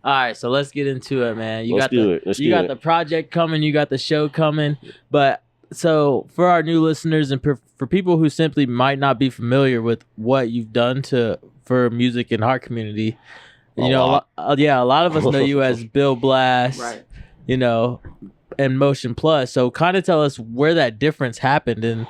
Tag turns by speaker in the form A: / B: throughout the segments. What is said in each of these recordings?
A: All right, so let's get into it, man. You
B: Let's
A: got
B: do
A: the
B: it. Let's
A: you
B: do
A: got
B: it.
A: the project coming, you got the show coming, but so for our new listeners and for people who simply might not be familiar with what you've done for music and art community, a lot of us know you as Bill Blast,
C: Right.
A: And MotionPlus. So kind of tell us where that difference happened, and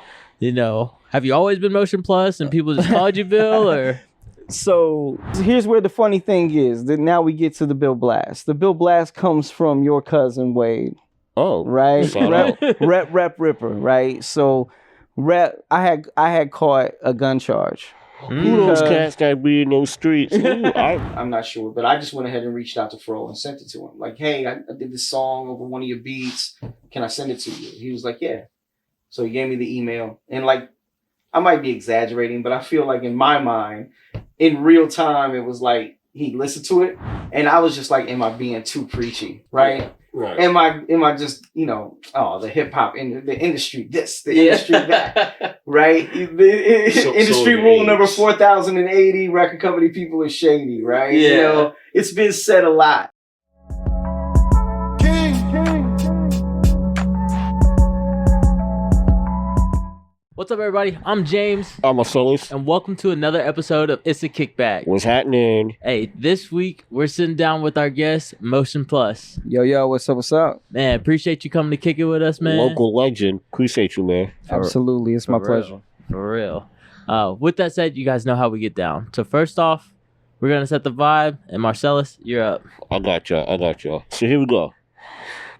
A: have you always been MotionPlus and people just called you Bill, or?
C: So here's where the funny thing is that now we get to the Bill Blast. The Bill Blast comes from your cousin Wade.
B: Oh,
C: Right.
B: shout out.
C: Rep Ripper. Right. So I had caught a gun charge.
B: Who those cats that be in those streets?
C: I'm not sure, but I just went ahead and reached out to Fro and sent it to him. Like, hey, I did this song over one of your beats. Can I send it to you? He was like, yeah. So he gave me the email. And like, I might be exaggerating, but I feel like in my mind, in real time, it was like he listened to it. And I was just like, am I being too preachy? Right?
B: Right.
C: Am I just, the hip hop in the industry, the industry that, right? The industry rule number 4080, record company people are shady, right?
A: Yeah.
C: It's been said a lot.
A: What's up, everybody? I'm James,
B: I'm a soloist.
A: and welcome to another episode of Issa Kickback.
B: What's happening?
A: Hey, this week we're sitting down with our guest, MotionPlus.
C: Yo, what's up?
A: Man, appreciate you coming to kick it with us, man.
B: Local legend. Appreciate you, man.
C: Absolutely, it's my pleasure.
A: For real. With that said, you guys know how we get down. So first off, we're gonna set the vibe, and Marcellus, you're up.
B: I got y'all. So here we go.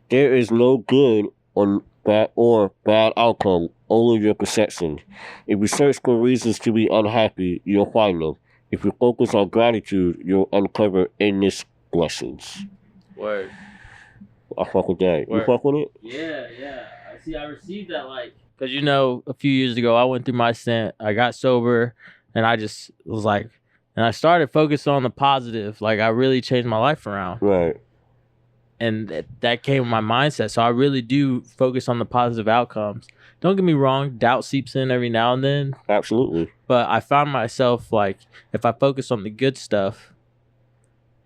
B: There is no good or bad outcome, only your perception. If you search for reasons to be unhappy, you'll find them. If you focus on gratitude, you'll uncover endless blessings.
A: Word.
B: I fuck with that.
A: Word.
B: You fuck with it?
A: Yeah. I received that, because a few years ago I went through my stint. I got sober, and I just was like, and I started focusing on the positive. Like, I really changed my life around.
B: Right.
A: And that came with my mindset. So I really do focus on the positive outcomes. Don't get me wrong, doubt seeps in every now and then.
B: Absolutely.
A: But I found myself, like, if I focus on the good stuff,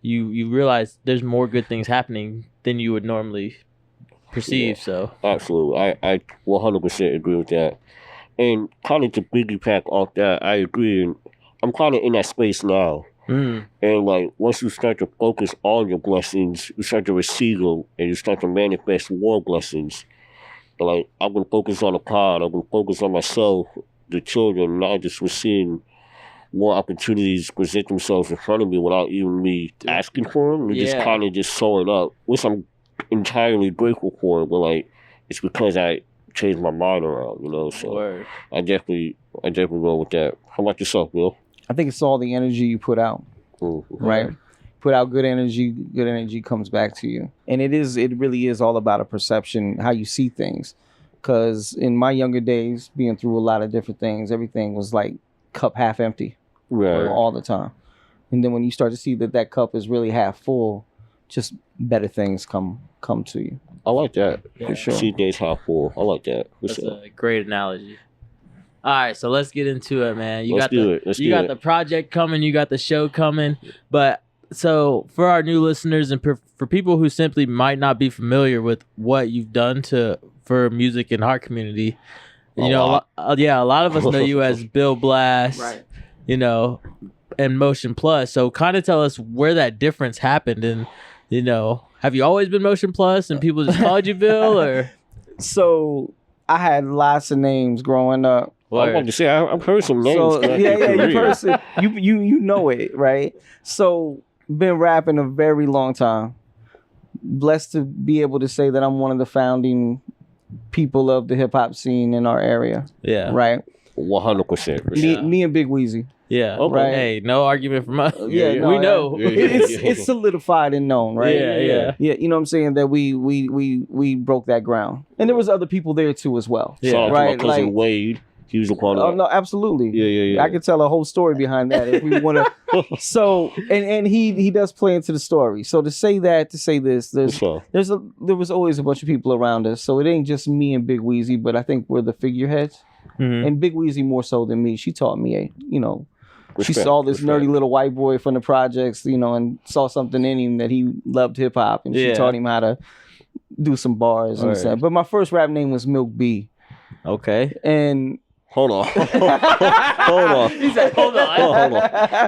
A: you realize there's more good things happening than you would normally perceive.
B: Yeah.
A: So
B: Absolutely. I 100% agree with that. And kind of to piggyback off that, I agree. And I'm kind of in that space now. And like, once you start to focus on your blessings, you start to receive them, and you start to manifest more blessings. And like, I've been focused on the pod, I've been focused on myself, the children, and I just was seeing more opportunities present themselves in front of me without even me asking for them. They're just kind of just showing up, which I'm entirely grateful for. But like, it's because I changed my mind around, So
A: Word.
B: I definitely go with that. How about yourself, Bill?
C: I think it's all the energy you put out, right? Put out good energy comes back to you. And it really is all about a perception, how you see things. Because in my younger days, being through a lot of different things, everything was like cup half empty all the time. And then when you start to see that cup is really half full, just better things come to you.
B: I like that.
A: Yeah.
B: For sure. See things half full. I like that.
A: That's a great analogy. All right, so let's get into it, man. You got the project coming, you got the show coming, but so for our new listeners and for people who simply might not be familiar with what you've done for music and art community, a lot of us know you as Bill Blast,
C: Right.
A: And MotionPlus. So kind of tell us where that difference happened, and have you always been MotionPlus and people just called you Bill, or?
C: So I had lots of names growing up.
B: I want to say I've heard some names.
C: So, you know it, right? So been rapping a very long time. Blessed to be able to say that I'm one of the founding people of the hip hop scene in our area.
A: Yeah.
C: Right.
B: 100%.
C: Me and Big Weezy.
A: Yeah.
B: Okay.
A: Right. Hey, no argument from us.
C: No,
A: we know.
C: It's solidified and known, right?
A: Yeah.
C: You know what I'm saying? That we broke that ground, and there was other people there too as well.
B: Yeah.
C: Right.
B: My cousin Wade. He was a part of
C: Oh
B: that.
C: no, absolutely.
B: Yeah.
C: I could tell a whole story behind that if we want to. So, and he does play into the story. So to say this, there was always a bunch of people around us. So it ain't just me and Big Weezy, but I think we're the figureheads.
A: Mm-hmm.
C: And Big Weezy more so than me. She taught me, She saw this nerdy little white boy from the projects, you know, and saw something in him that he loved hip hop, and she taught him how to do some bars and stuff. But my first rap name was Milk B.
A: Okay.
C: And
B: hold on. Hold on.
A: He said, hold on.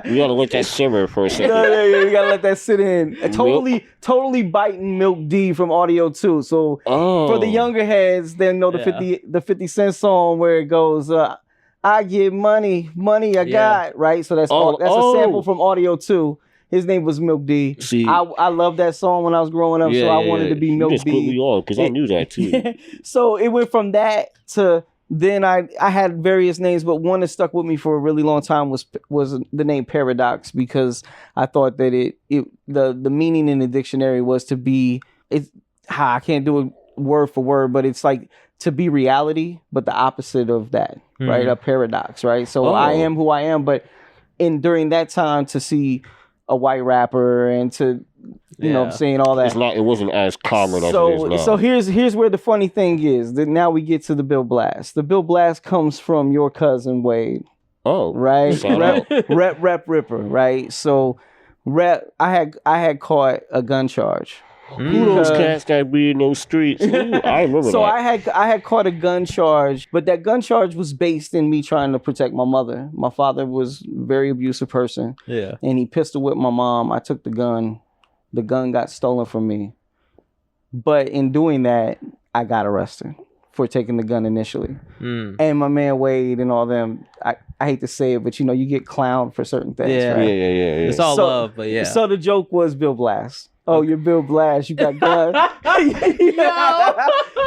B: We gotta let that simmer for a second.
C: Yeah, we gotta let that sit in. Totally biting Milk D from Audio 2. So for the younger heads, they know the 50 Cent song where it goes, I get money I got, right? So that's a sample from Audio 2. His name was Milk D. See, I loved that song when I was growing up, so I wanted to be Milk D.
B: You just put me on because I knew that too.
C: So it went from that to then I had various names, but one that stuck with me for a really long time was the name Paradox, because I thought that the meaning in the dictionary was to be I can't do it word for word, but it's like to be reality, but the opposite of that, right? A paradox, right? So I am who I am, but during that time to see a white rapper and to you know what I'm saying, all that.
B: It wasn't as common as it is now.
C: So here's where the funny thing is that now we get to the Bill Blast. The Bill Blast comes from your cousin Wade.
B: Oh,
C: right. Rep Ripper, right? So I had caught a gun charge.
B: Who those cats that be in those streets? Ooh, I remember that.
C: So I had caught a gun charge, but that gun charge was based in me trying to protect my mother. My father was a very abusive person.
A: Yeah.
C: And he pistol whipped my mom. I took the gun. The gun got stolen from me. But in doing that, I got arrested for taking the gun initially. And my man Wade and all them, I hate to say it, but you know, you get clowned for certain things, right?
B: Yeah.
A: It's all love, but yeah.
C: So the joke was Bill Blast. Oh, you're Bill Blast. You got guns.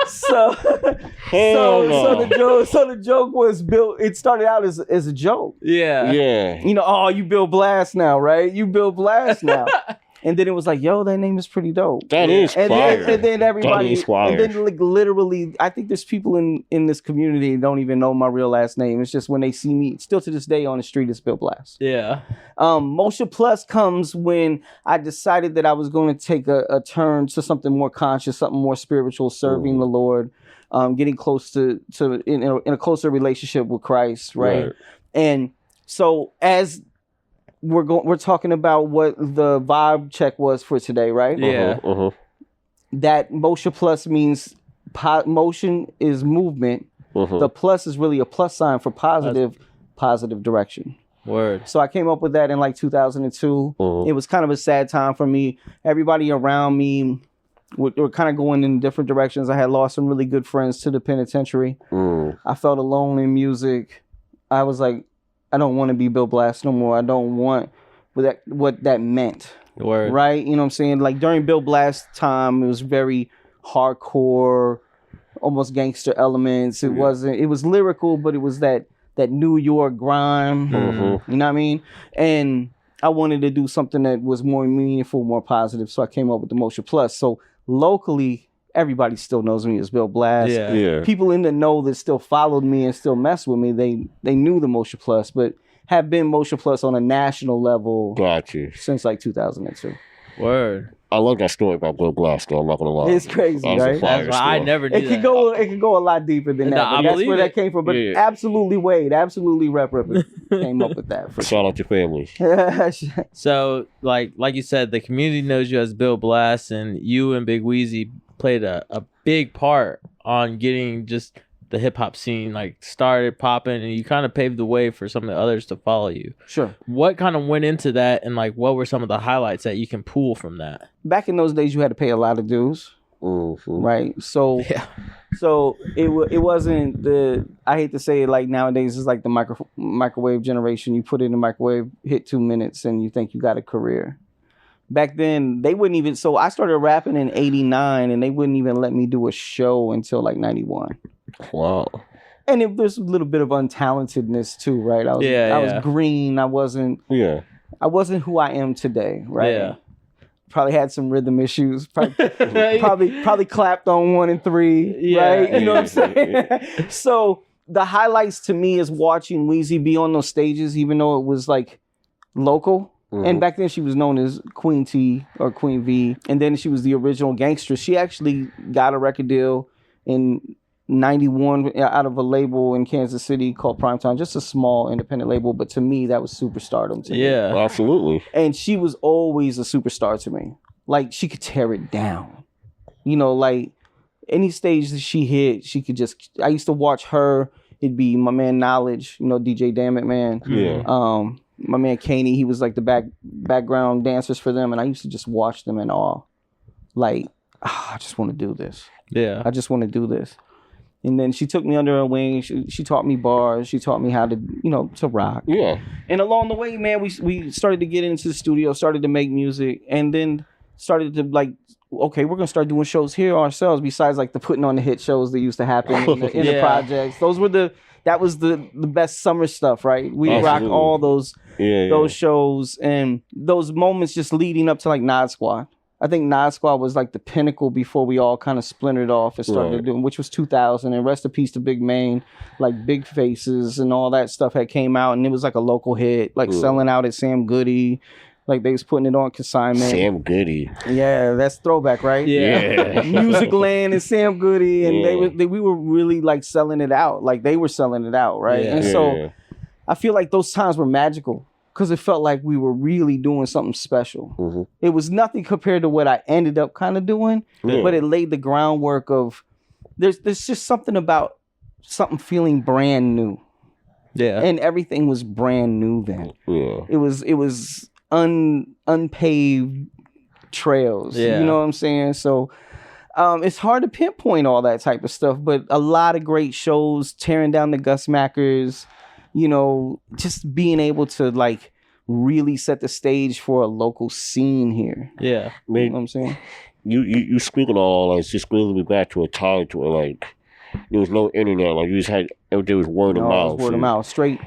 C: So the joke was Bill. It started out as a joke.
A: Yeah.
C: You know, you Bill Blast now, right? You Bill Blast now. And then it was like, yo, that name is pretty dope.
B: That is fire.
C: And then everybody,
B: that is fire.
C: And then like literally, I think there's people in this community that don't even know my real last name. It's just when they see me, still to this day on the street, it's Bill Blast.
A: Yeah.
C: MotionPlus comes when I decided that I was going to take a turn to something more conscious, something more spiritual, serving the Lord, getting close to in a closer relationship with Christ, right? And so as we're talking about what the vibe check was for today, right?
A: Yeah.
C: That MotionPlus means motion is movement. The plus is really a plus sign for positive direction.
A: Word.
C: So I came up with that in like 2002. It was kind of a sad time for me. Everybody around me were kind of going in different directions. I had lost some really good friends to the penitentiary. I felt alone in music. I was like, I don't want to be Bill Blast no more. I don't want what that meant.
A: Word.
C: Right? You know what I'm saying? Like during Bill Blast time, it was very hardcore, almost gangster elements. It was lyrical, but it was that New York grime. You know what I mean? And I wanted to do something that was more meaningful, more positive. So I came up with the MotionPlus. So locally, everybody still knows me as Bill Blast.
B: Yeah.
C: People in the know that still followed me and still messed with me, they knew the MotionPlus, but have been MotionPlus on a national level since like 2002.
A: Word.
B: I love that story about Bill Blast, though. I'm not gonna lie.
C: It's crazy, right?
A: That's why I never knew
C: it could go a lot deeper than that. But that's where that came from. But absolutely Wade, absolutely Rep Ripper came up with that.
B: Shout out to family.
A: So, like you said, the community knows you as Bill Blast, and you and Big Weezy played a big part on getting just the hip hop scene like started popping, and you kind of paved the way for some of the others to follow you.
C: Sure.
A: What kind of went into that, and like what were some of the highlights that you can pull from that?
C: Back in those days, you had to pay a lot of dues, right? So it wasn't I hate to say it, like nowadays it's like the microwave generation. You put it in the microwave, hit 2 minutes, and you think you got a career. Back then, they wouldn't even. So I started rapping in '89, and they wouldn't even let me do a show until like '91.
B: Wow.
C: And there's a little bit of untalentedness too, right? I was green. I wasn't who I am today, right?
A: Yeah.
C: Probably had some rhythm issues. Probably clapped on 1 and 3, right? You know what I'm saying? So the highlights to me is watching Weezy be on those stages, even though it was like local. And back then she was known as Queen T or Queen V. And then she was the original gangster. She actually got a record deal in 91 out of a label in Kansas City called Primetime, just a small independent label, but to me that was superstardom to me.
A: Yeah,
B: absolutely.
C: And she was always a superstar to me. Like, she could tear it down. You know, like any stage that she hit, she could just. I used to watch her. It'd be my man Knowledge, you know, DJ Dammit Man.
B: Yeah.
C: My man Kaney, he was like the background dancers for them, and I used to just watch them in awe. Like, I just want to do this.
A: Yeah.
C: I just want to do this. And then she took me under her wing. She taught me bars. She taught me how to, you know, to rock.
B: Yeah.
C: And along the way, man, we started to get into the studio, started to make music, and then started to like, okay, we're gonna start doing shows here ourselves. Besides like the putting on the hit shows that used to happen in the projects. That was the best summer stuff, right? We rock all those shows and those moments just leading up to like Nod Squad. I think Nod Squad was like the pinnacle before we all kind of splintered off and started doing, which was 2000. And rest in peace to Big Main, like Big Faces and all that stuff had came out, and it was like a local hit, like selling out at Sam Goody. Like they was putting it on consignment.
B: Sam Goody.
C: Yeah, that's throwback, right?
B: Yeah.
C: Music Land and Sam Goody, and we were really like selling it out. Like they were selling it out, right? And so I feel like those times were magical because it felt like we were really doing something special. Mm-hmm. It was nothing compared to what I ended up kind of doing, but it laid the groundwork of there's just something about something feeling brand new. Yeah. And everything was brand new then. Yeah. It was unpaved trails. Yeah. You know what I'm saying? So it's hard to pinpoint all that type of stuff, but a lot of great shows, tearing down the Gus Mackers, you know, just being able to like really set the stage for a local scene here. Yeah.
B: Man,
C: you know what I'm saying?
B: You speaking all that, just brings me back to a time to where like there was no internet, like you just had everything was word of mouth.
C: Word of mouth. Straight.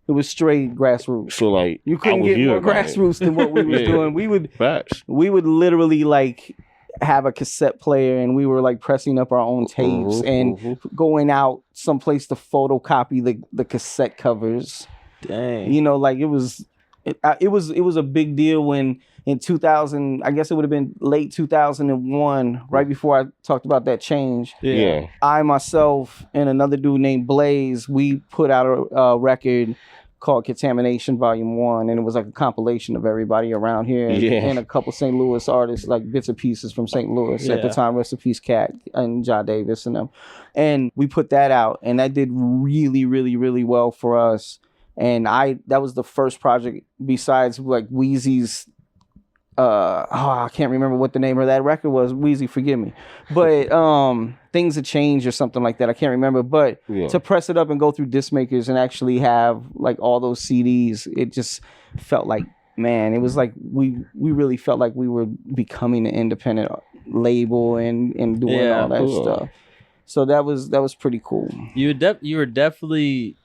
C: It was straight grassroots.
B: So like
C: you couldn't get more grassroots than what we was doing. We would literally like have a cassette player and we were like pressing up our own tapes and going out someplace to photocopy the cassette covers. Dang. You know, like it was a big deal when in 2000, I guess it would have been late 2001, right before I talked about that change. Yeah. I myself and another dude named Blaze, we put out a record called Contamination Volume 1, and it was like a compilation of everybody around here and a couple St. Louis artists, like bits and pieces from St. Louis at the time. Rest in peace, Cat and John Davis and them. And we put that out, and that did really, really, really well for us. And that was the first project besides like Wheezy's. I can't remember what the name of that record was. Wheezy, forgive me. But Things Have Changed or something like that. I can't remember. But to press it up and go through disc makers and actually have like all those CDs, it just felt like, man, it was like we really felt like we were becoming an independent label and doing all that stuff. So that was pretty cool.
A: You were definitely,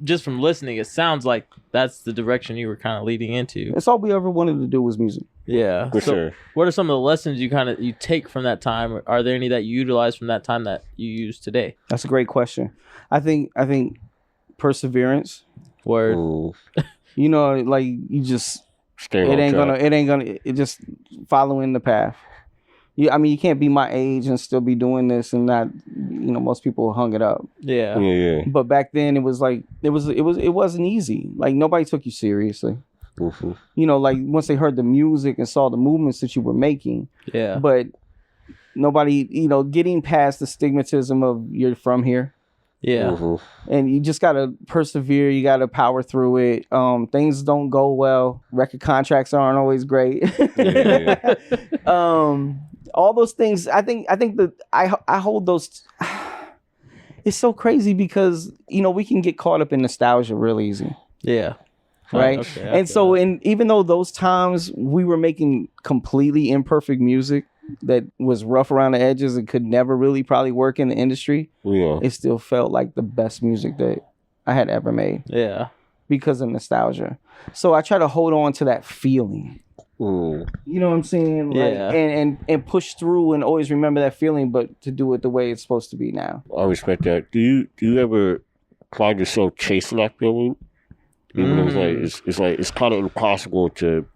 A: just from listening, it sounds like that's the direction you were kind of leading into.
C: That's all we ever wanted to do was music.
A: Yeah,
B: for sure.
A: What are some of the lessons you take from that time? Are there any that you utilize from that time that you use today?
C: That's a great question. I think perseverance.
A: Word.
C: You know, like you just it just following the path. I mean, you can't be my age and still be doing this and not, you know, most people hung it up.
B: Yeah.
C: But back then it was like, it wasn't easy. Like nobody took you seriously. Mm-hmm. You know, like once they heard the music and saw the movements that you were making. Yeah. But nobody, you know, getting past the stigmatism of you're from here. Yeah. Mm-hmm. And you just got to persevere. You got to power through it. Things don't go well. Record contracts aren't always great. All those things, I think that I hold those. It's so crazy because, you know, we can get caught up in nostalgia real easy. Yeah. Right. Okay, and so, even though those times we were making completely imperfect music that was rough around the edges and could never really probably work in the industry, it still felt like the best music that I had ever made. Yeah. Because of nostalgia. So I try to hold on to that feeling. You know what I'm saying? Like, and push through and always remember that feeling, but to do it the way it's supposed to be now.
B: I respect that. Do you ever find yourself chasing that feeling? Even though it's kind of impossible to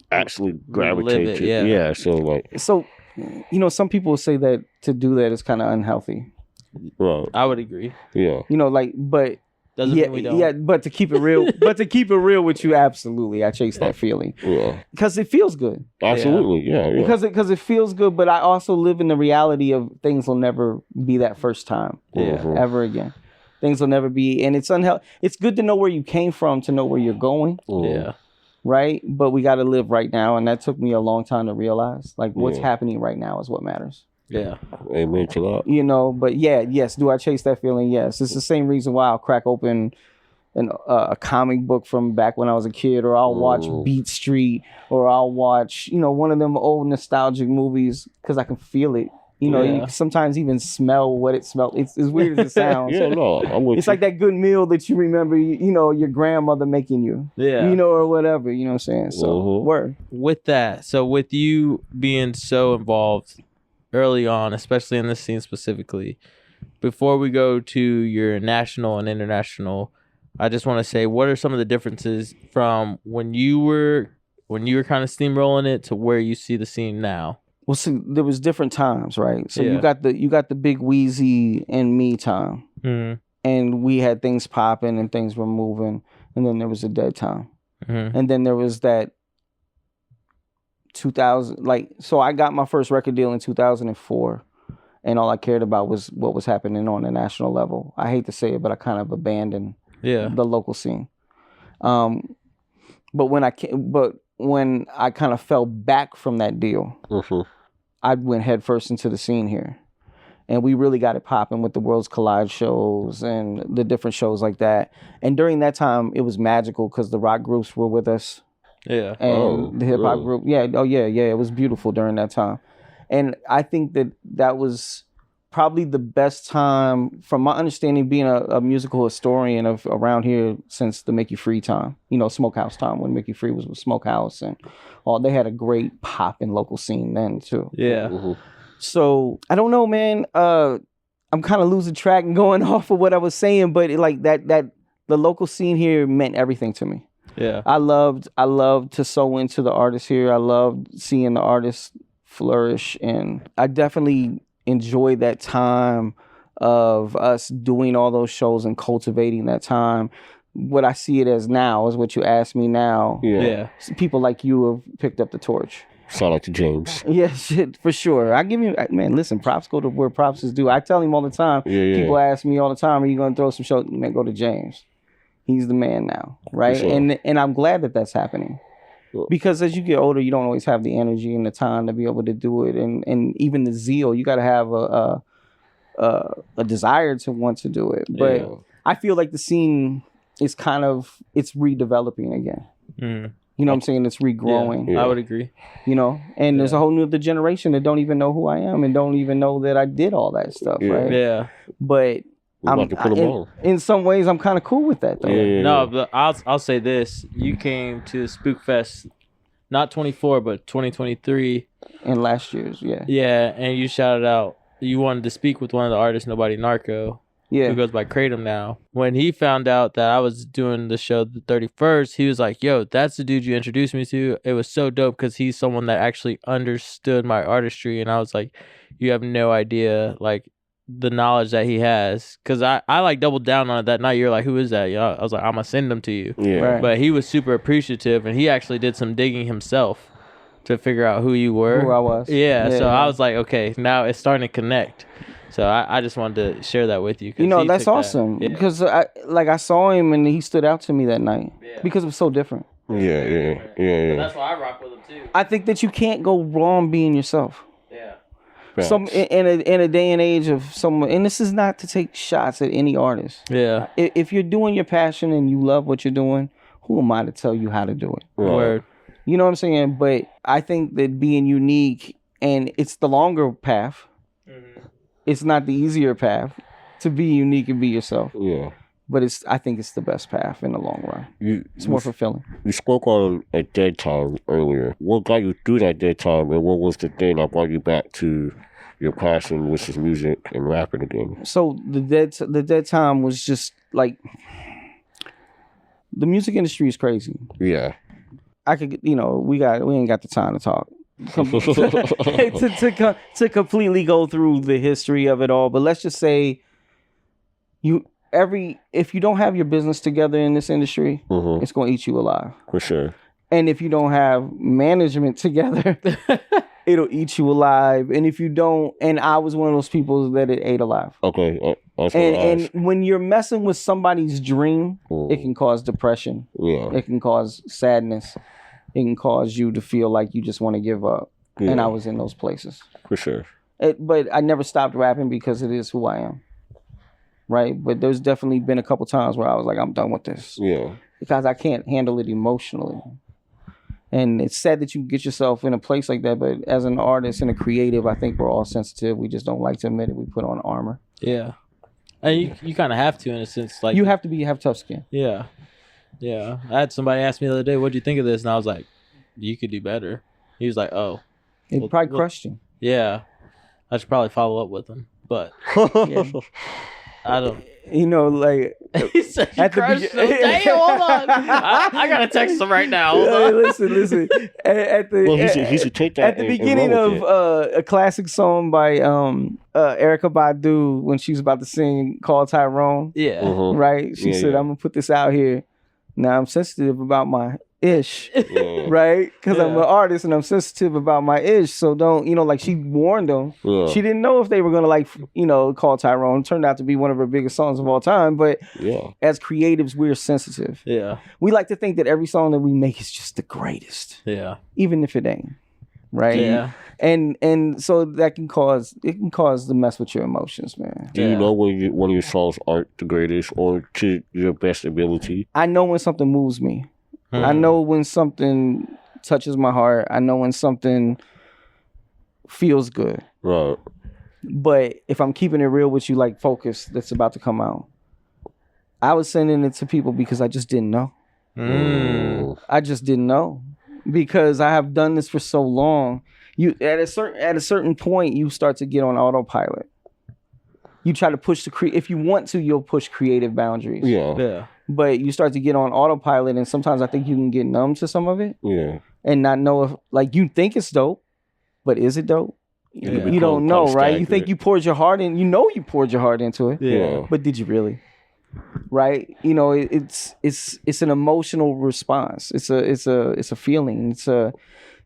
B: actually gravitate to. Yeah. So you know, some people say that to do that is kind of unhealthy. Right.
A: I would agree.
B: Yeah.
C: You know, like, but
A: doesn't mean we don't.
C: Yeah, but to keep it real, with you, absolutely, I chase that feeling.
B: Yeah.
C: Because it feels good.
B: Absolutely. Yeah.
C: Because it feels good, but I also live in the reality of things will never be that first time. Ever again. Things will never be, and it's unhealthy. It's good to know where you came from to know where you're going.
A: Yeah.
C: Right? But we got to live right now, and that took me a long time to realize. Like, what's happening right now is what matters.
A: Yeah.
B: Amen to that.
C: You know, but yes, do I chase that feeling? Yes. It's the same reason why I'll crack open a comic book from back when I was a kid, or I'll watch Beat Street, or I'll watch, one of them old nostalgic movies, because I can feel it. You know, you can sometimes even smell what it smells. It's as weird as it sounds. It's like that good meal that you remember, your grandmother making you. Yeah. Or whatever, you know what I'm saying? So, word.
A: With that, so with you being so involved early on, especially in this scene specifically, before we go to your national and international, I just want to say, what are some of the differences from when you were kind of steamrolling it to where you see the scene now?
C: Well, see, there was different times, right? So you got the big Wheezy and me time, and we had things popping and things were moving, and then there was a dead time, and then there was that 2000. So I got my first record deal in 2004, and all I cared about was what was happening on the national level. I hate to say it, but I kind of abandoned the local scene. But when I kind of fell back from that deal, I went headfirst into the scene here. And we really got it popping with the Worlds Collide shows and the different shows like that. And during that time, it was magical because the rock groups were with us. Yeah. And the hip hop group. Yeah. Oh, yeah. It was beautiful during that time. And I think that was probably the best time, from my understanding, being a musical historian of around here since the Mickey Free time, Smokehouse time, when Mickey Free was with Smokehouse, and they had a great pop in local scene then too. Yeah. So I don't know, man. I'm kind of losing track and going off of what I was saying, but that the local scene here meant everything to me. Yeah. I loved to sew into the artists here. I loved seeing the artists flourish, and I definitely enjoy that time of us doing all those shows and cultivating that time. What I see it as now is what you asked me now. Yeah. People like you have picked up the torch.
B: Shout out to James.
C: Yeah, shit, for sure. I give you, man, listen, props go to where props is due. I tell him all the time. People ask me all the time, are you going to throw some shows? Man, go to James. He's the man now, right? Sure. And I'm glad that that's happening. Because as you get older, you don't always have the energy and the time to be able to do it, and even the zeal. You got to have a desire to want to do it. But I feel like the scene is it's redeveloping again. You know what I'm saying? It's regrowing.
A: Yeah. I would agree.
C: And there's a whole new generation that don't even know who I am and don't even know that I did all that stuff, right? Yeah. But in some ways, I'm kind of cool with that, though.
A: No, but I'll say this: you came to Spook Fest, not 24, but 2023,
C: and last year's,
A: yeah, and you shouted out. You wanted to speak with one of the artists, Nobody Narco, who goes by Kratom now. When he found out that I was doing the show the 31st, he was like, "Yo, that's the dude you introduced me to." It was so dope because he's someone that actually understood my artistry, and I was like, "You have no idea, the knowledge that he has," because I doubled down on it that night. You're like, who is that? I was like, I'm gonna send him to you. Right. But he was super appreciative, and he actually did some digging himself to figure out who you were,
C: who I was.
A: So I was like, okay, now it's starting to connect. So I just wanted to share that with you.
C: That's awesome because I saw him and he stood out to me that night because it was so different.
B: Yeah.
A: That's why I rock with him too.
C: I think that you can't go wrong being yourself. Some in a day and age of someone, and this is not to take shots at any artist. Yeah. If you're doing your passion and you love what you're doing, who am I to tell you how to do it?
A: Right. Word.
C: You know what I'm saying? But I think that being unique, and it's the longer path. Mm-hmm. It's not the easier path to be unique and be yourself. Yeah. But I think it's the best path in the long run. It's more fulfilling.
B: You spoke on a dead time earlier. What got you through that dead time, and what was the thing that brought you back to your passion, which is music and rapping again?
C: So the dead time was just the music industry is crazy.
B: Yeah.
C: I could, we ain't got the time to talk. to completely go through the history of it all. But let's just say if you don't have your business together in this industry, it's going to eat you alive.
B: For sure. And
C: if you don't have management together, it'll eat you alive. And if you don't, and I was one of those people that it ate alive.
B: Okay.
C: And when you're messing with somebody's dream, it can cause depression. Yeah. It can cause sadness. It can cause you to feel like you just want to give up. Yeah. And I was in those places.
B: For sure.
C: But I never stopped rapping because it is who I am. Right? But there's definitely been a couple times where I was like, I'm done with this. Yeah. Because I can't handle it emotionally. And it's sad that you get yourself in a place like that, but as an artist and a creative, I think we're all sensitive. We just don't like to admit it. We put on armor.
A: Yeah. And you kind of have to, in a sense. Like
C: you have to have tough skin.
A: Yeah. Yeah. I had somebody ask me the other day, what'd you think of this? And I was like, you could do better. He was like, oh.
C: It probably crushed you.
A: Yeah. I should probably follow up with him. But I don't.
C: You know, like
A: he said you crushed him. Damn, hold on. I gotta text him right now. Hold on.
C: Listen.
B: He should take that.
C: At the beginning of a classic song by Erykah Badu when she was about to sing "Call Tyrone."
A: Yeah.
C: Right. She said, "I'm gonna put this out here. Now I'm sensitive about my ish, right? Because I'm an artist and I'm sensitive about my ish. So don't, like she warned them. Yeah. She didn't know if they were gonna call Tyrone. It turned out to be one of her biggest songs of all time. But as creatives, we're sensitive. Yeah, we like to think that every song that we make is just the greatest. Yeah, even if it ain't. Right. Yeah. And so that can cause the mess with your emotions, man.
B: Do you know when one of your songs aren't the greatest or to your best ability?
C: I know when something moves me. I know when something touches my heart. I know when something feels good. Right. But if I'm keeping it real with you, like Focus, that's about to come out, I was sending it to people because I just didn't know. I just didn't know. Because I have done this for so long. You at a certain point, you start to get on autopilot. You try to push if you want to, you'll push creative boundaries. Yeah. But you start to get on autopilot, and sometimes I think you can get numb to some of it. Yeah. And not know if, like, you think it's dope, but is it dope? Yeah. You don't know, right? You think you poured your heart in. You poured your heart into it. Yeah. But did you really? Right? It's an emotional response. It's a feeling.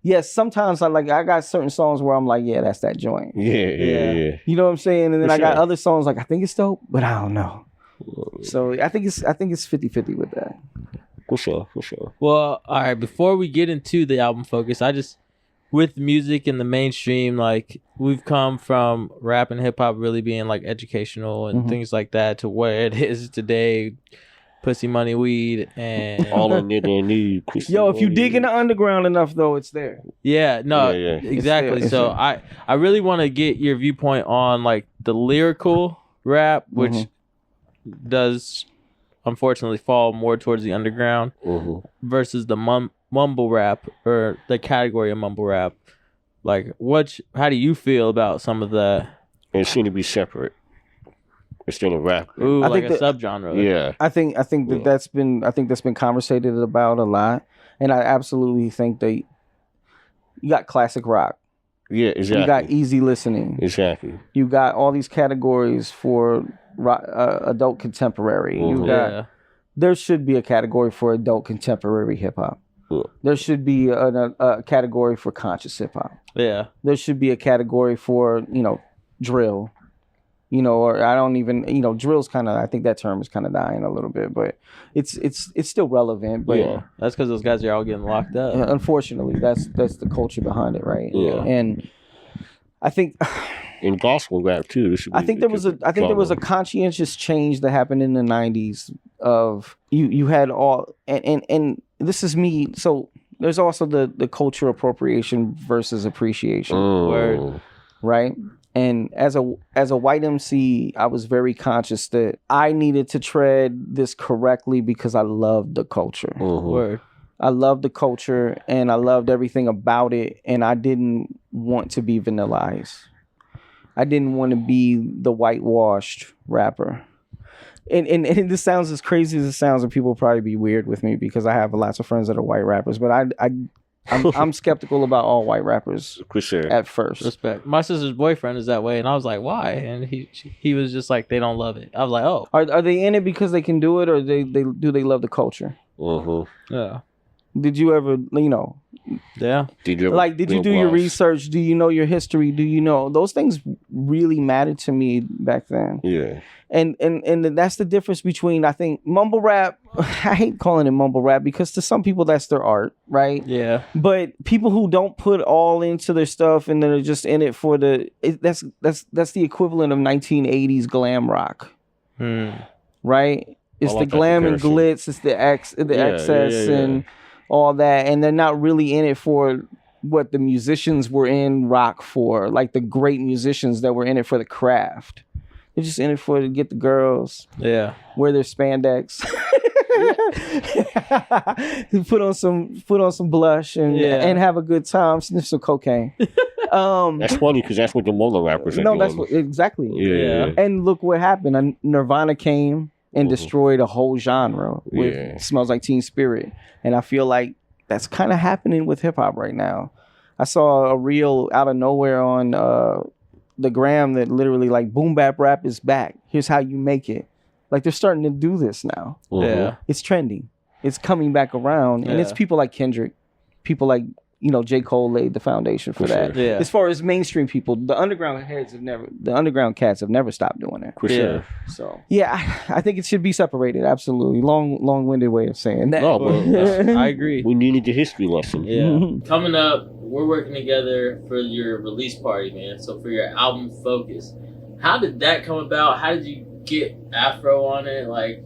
C: Yes, sometimes I got certain songs where I'm like, yeah, that's that joint. Yeah. You know what I'm saying? And then I got other songs like I think it's dope, but I don't know. So I think it's 50-50 with that.
B: For sure.
A: Well, all right, before we get into the album focus, with music in the mainstream, like we've come from rap and hip hop really being like educational and things like that to where it is today. Pussy, money, weed, and
B: all a nigga need.
C: Yo, if you dig in the underground enough, though, it's there.
A: Yeah, no, exactly. It's there. I really want to get your viewpoint on like the lyrical rap, which does unfortunately fall more towards the underground, versus the mumble rap or the category of mumble rap. Like, how do you feel about some of that?
B: It seems to be separate. It's still a rap.
A: Ooh, like a subgenre.
B: Yeah.
C: I think that's been conversated about a lot, and I absolutely think that you got classic rock.
B: Yeah, exactly.
C: You got easy listening.
B: Exactly.
C: You got all these categories for adult contemporary. There should be a category for adult contemporary hip hop. Yeah. There should be a category for conscious hip hop. Yeah. There should be a category for drill. Or I don't even, drill's kind of, I think that term is kind of dying a little bit, but it's still relevant. But
A: yeah, that's because those guys are all getting locked up.
C: Unfortunately, that's the culture behind it, right? Yeah. And I think
B: in gospel rap too,
C: I think there was a conscientious change that happened in the 90s of you had all and this is me. So there's also the cultural appropriation versus appreciation. Word, right? And as a white MC, I was very conscious that I needed to tread this correctly because I loved the culture. Word. I loved the culture and I loved everything about it, and I didn't want to be Vanilla Ice. I didn't want to be the whitewashed rapper. And this sounds as crazy as it sounds, and people will probably be weird with me because I have lots of friends that are white rappers, but I'm skeptical about all white rappers
B: for sure
C: at first.
A: Respect. My sister's boyfriend is that way, and I was like, why? And he was just like, they don't love it. I was like, oh,
C: are they in it because they can do it, or they love the culture?
A: Yeah.
C: Did you ever,
A: Yeah.
B: Did you
C: do your research? Do you know your history? Do you know those things really mattered to me back then?
B: Yeah.
C: And that's the difference between, I think, mumble rap. I hate calling it mumble rap because to some people that's their art, right?
A: Yeah.
C: But people who don't put all into their stuff and they're just in it for that's the equivalent of 1980s glam rock, right? It's the glam and glitz, it's the excess and all that, and they're not really in it for what the musicians were in rock for, like the great musicians that were in it for the craft. They're just in it to get the girls, wear their spandex, put on some blush and have a good time, sniff some cocaine.
B: That's funny because that's what the Mola rappers are doing.
C: No, that's exactly.
B: Yeah.
C: And look what happened. Nirvana came and destroyed a whole genre with Smells Like Teen Spirit. And I feel like that's kind of happening with hip hop right now. I saw a reel out of nowhere on the gram that literally like boom bap rap is back. Here's how you make it. Like they're starting to do this now.
A: Yeah.
C: It's trending. It's coming back around. And it's people like Kendrick, people like, J. Cole laid the foundation for that.
A: Sure. Yeah.
C: As far as mainstream people, the underground cats have never stopped doing it.
B: For sure.
C: So I think it should be separated. Absolutely. Long-winded way of saying that.
B: No, but
A: I agree.
B: We needed the history lesson.
A: Yeah. Coming up, we're working together for your release party, man. So for your album Focus, how did that come about? How did you get Afro on it? Like,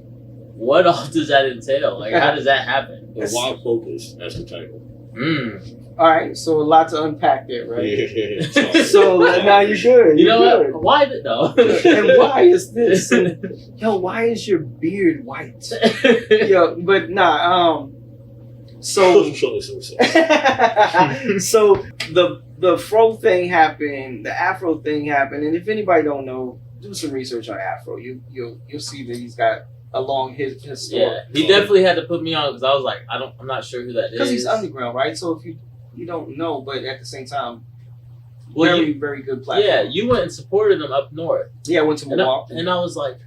A: what all does that entail? Like, how does that happen?
B: The Why Focus, that's the title.
C: All right, so a lot to unpack there, right?
B: Yeah.
C: So now you're good.
A: You know what? Why did though?
C: And why is this? Yo, why is your beard white? Yo, but nah. So the fro thing happened, the Afro thing happened, and if anybody don't know, do some research on Afro. You'll see that he's got a long history.
A: Yeah, he definitely had to put me on because I was like, I'm not sure who that is.
C: Because he's underground, right? So if you don't know, but at the same time, very good platform.
A: Yeah, you went and supported him up north.
C: Yeah, I went to Milwaukee.
A: And I was like,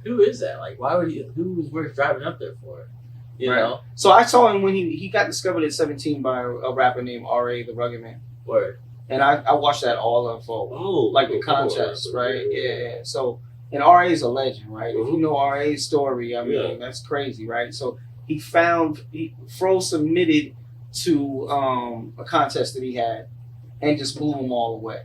A: who is that? Like, why would who was worth driving up there for? You know?
C: So I saw him when he got discovered at 17 by a rapper named R.A. the Rugged Man.
A: Word.
C: And I watched that all unfold. Oh, like the contest, right? Yeah. So, and R.A. is a legend, right? If you know R.A.'s story, I mean, that's crazy, right? So Fro submitted to a contest that he had and just blew them all away,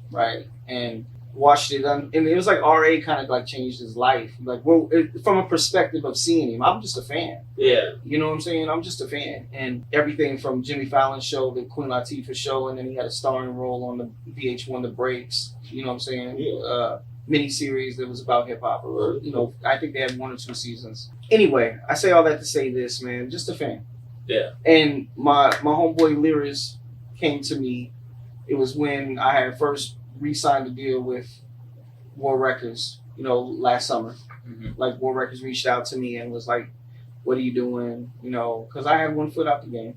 C: right? And watched it, and it was like R.A. kind of like changed his life. Like, well, from a perspective of seeing him, I'm just a fan. Yeah. You know what I'm saying? I'm just a fan. And everything from Jimmy Fallon's show, the Queen Latifah show, and then he had a starring role on the VH1 The Breaks, you know what I'm saying? Yeah. Mini-series that was about hip-hop. Or, I think they had 1 or 2 seasons. Anyway, I say all that to say this, man. Just a fan. Yeah. And my homeboy Lyris came to me. It was when I had first re-signed a deal with War Records, last summer. Like, War Records reached out to me and was like, what are you doing? Because I had one foot out the game.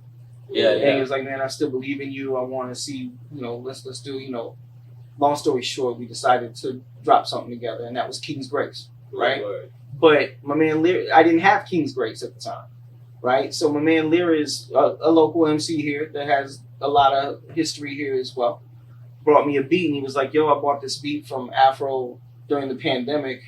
C: Yeah. And he was like, man, I still believe in you. I want to see, let's do, long story short, we decided to drop something together, and that was King's Grace, right? But my man Lyris, I didn't have King's Grace at the time, right? So my man Lyris is a local MC here that has a lot of history here as well. Brought me a beat, and he was like, yo, I bought this beat from Afro during the pandemic.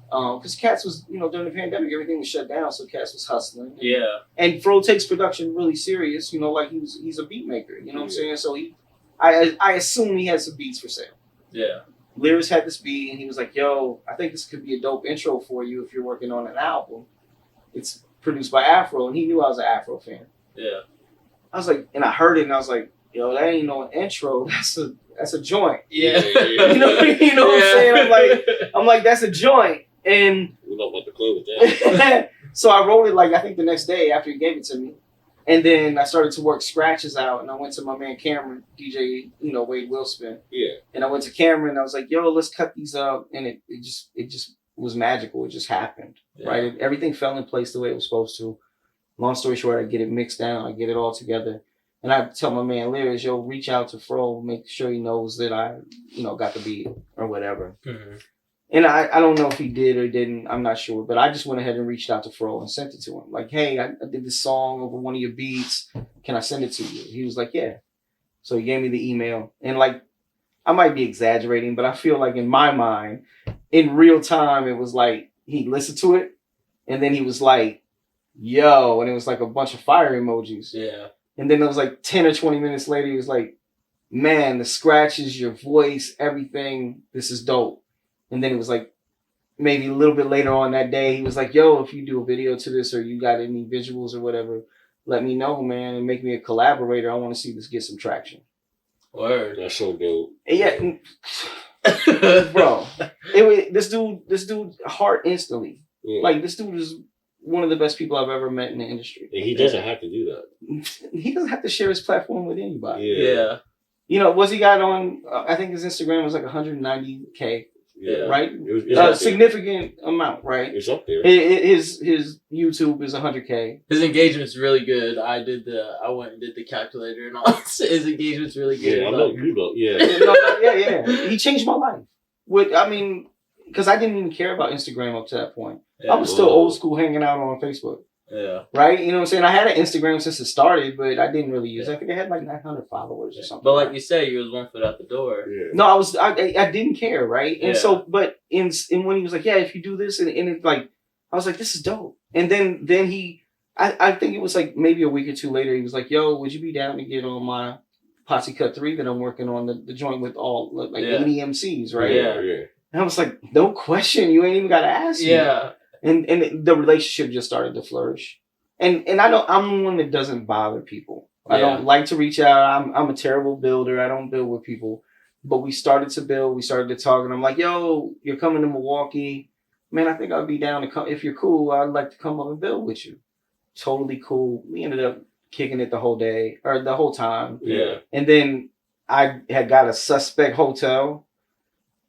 C: Because Cats was, during the pandemic, everything was shut down, so Cats was hustling. Yeah. And Fro takes production really serious, like he's a beat maker, you know what I'm saying? So I assume he had some beats for sale. Yeah. Lyris had this beat, and he was like, yo, I think this could be a dope intro for you if you're working on an album. It's produced by Afro, and he knew I was an Afro fan. Yeah. I was like, and I heard it, and I was like, yo, that ain't no intro, that's a joint. Yeah. you know what I'm saying? I'm like, that's a joint. And
B: we don't want to play with that.
C: So I wrote it I think the next day after he gave it to me. And then I started to work scratches out, and I went to my man Cameron, DJ, Wade Willspin. Yeah. And I went to Cameron, and I was like, yo, let's cut these up. And it just was magical. It just happened, right? Everything fell in place the way it was supposed to. Long story short, I get it mixed down. I get it all together. And I tell my man Lyrics, yo, reach out to Fro, make sure he knows that I, got the beat or whatever. Mm-hmm. And I don't know if he did or didn't. I'm not sure. But I just went ahead and reached out to Fro and sent it to him. Like, hey, I did this song over one of your beats. Can I send it to you? He was like, yeah. So he gave me the email. And like, I might be exaggerating, but I feel like in my mind, in real time, it was like he listened to it. And then he was like, yo. And it was like a bunch of fire emojis.
A: Yeah.
C: And then it was like 10 or 20 minutes later, he was like, man, the scratches, your voice, everything, this is dope. And then it was like, maybe a little bit later on that day, he was like, yo, if you do a video to this or you got any visuals or whatever, let me know, man, and make me a collaborator. I want to see this get some traction.
B: Word. That's so dope.
C: Yeah. Bro, this dude heart instantly. Yeah. Like, this dude is one of the best people I've ever met in the industry.
B: And he doesn't have to do that.
C: He doesn't have to share his platform with anybody.
A: Yeah.
C: What's he got on? I think his Instagram was like 190K.
B: Yeah.
C: Right? It's significant amount, right?
B: It's up there.
C: His YouTube is 100K.
A: His engagement's really good. I went and did the calculator and all. His engagement's really good.
B: Yeah, I know you know. Yeah.
C: Yeah. He changed my life. Because I didn't even care about Instagram up to that point. Yeah, I was still old school hanging out on Facebook.
A: Yeah.
C: Right? You know what I'm saying? I had an Instagram since it started, but I didn't really use it. I think I had like 900 followers or something.
A: But like you said, you was 1 foot out the door.
C: Yeah. No, I didn't care, right? And so, but in when he was like, yeah, if you do this, and it's like, I was like, this is dope. And then I think it was like maybe a week or two later, he was like, yo, would you be down to get on my Posse Cut 3 that I'm working on, the joint with all like 80 MCs, right?
A: Yeah.
C: And I was like, no question. You ain't even got to ask me.
A: Yeah.
C: And the relationship just started to flourish. And I know I'm one that doesn't bother people. I don't like to reach out. I'm a terrible builder. I don't build with people. But we started to build. We started to talk. And I'm like, yo, you're coming to Milwaukee. Man, I think I'll be down to come. If you're cool, I'd like to come up and build with you. Totally cool. We ended up kicking it the whole day or the whole time.
B: Yeah.
C: And then I had got a suspect hotel.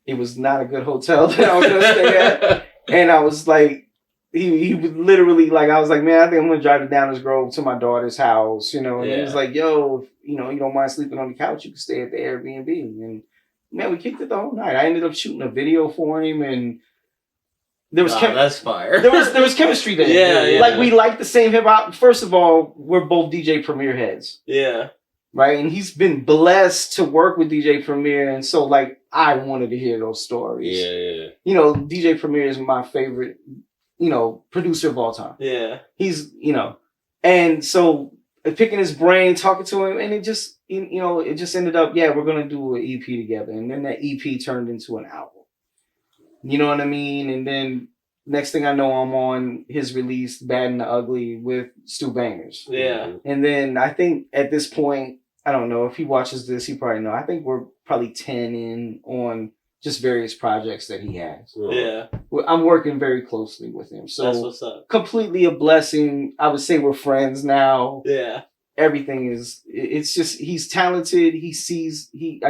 C: It was not a good hotel that I was going to stay at. And I was like, he would literally, like, I was like, man, I think I'm going to drive to Downers Grove to my daughter's house, And he was like, yo, if, you don't mind sleeping on the couch, you can stay at the Airbnb. And, man, we kicked it the whole night. I ended up shooting a video for him, and there was
A: that's fire.
C: There was chemistry there.
A: Yeah.
C: Like, we like the same hip hop. First of all, we're both DJ Premier heads.
A: Yeah.
C: Right? And he's been blessed to work with DJ Premier, and so, like, I wanted to hear those stories.
B: Yeah.
C: DJ Premier is my favorite, producer of all time.
A: Yeah.
C: He's, and so picking his brain, talking to him, and it just, it just ended up, we're going to do an EP together. And then that EP turned into an album. You know what I mean? And then next thing I know, I'm on his release, Bad and the Ugly, with Stu Bangers.
A: Yeah.
C: And then I think at this point, I don't know if he watches this, he probably know. I think we're probably 10 in on just various projects that he has.
A: Yeah.
C: I'm working very closely with him. So
A: that's what's up.
C: Completely a blessing. I would say we're friends now.
A: Yeah.
C: Everything it's just, he's talented. He